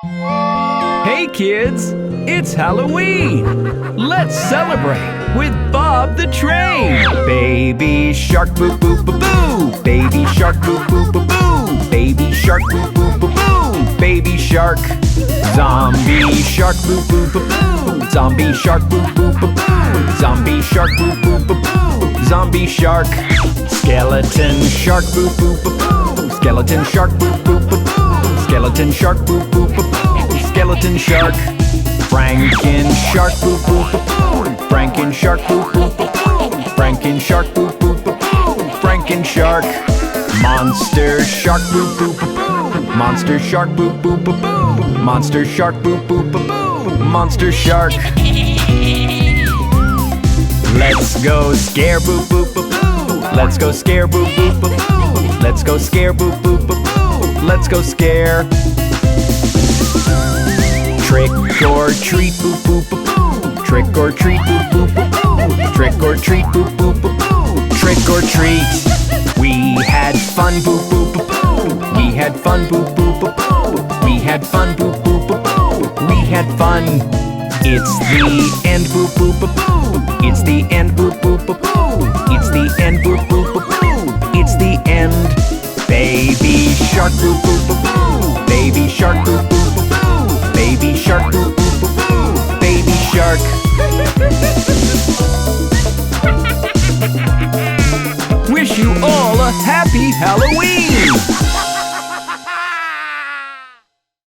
Hey kids, it's Halloween! Let's celebrate with Bob the Train! Baby shark boo boo boo boo! Baby shark boo boo boo boo! Baby shark boo boo boo boo! Baby shark! Zombie shark boo boo boo boo! Zombie shark boo boo boo boo! Zombie shark boo boo boo boo! Zombie shark! Skeleton shark boo boo boo boo! Skeleton shark boo boo boo boo! Skeleton shark boo boo boo boo! Skeleton shark, Franken shark boo boo boo boo, Franken shark boo boo boo boo, Franken shark boo boo boo boo, Franken shark, monster shark boo boo boo boo, monster shark boo boo boo boo, monster shark boo boo boo boo, monster shark. Let's go scare boo boo boo boo, let's go scare boo boo boo boo, let's go scare boo boo boo boo, let's go scare. Trick or treat boo boo boo boo. Trick or treat boo boo boo boo. Trick or treat boo boo boo boo. Trick or treat. We had fun boo boo boo boo. We had fun boo boo boo boo. We had fun boo boo boo boo. We had fun. It's the end boo boo boo boo. It's the end boo boo boo boo. It's the end boo boo boo boo. It's the end. Baby shark boo boo boo boo. Baby shark boo boo boo boo. Baby shark boo boo boo boo. Baby shark. Wish you all a happy Halloween!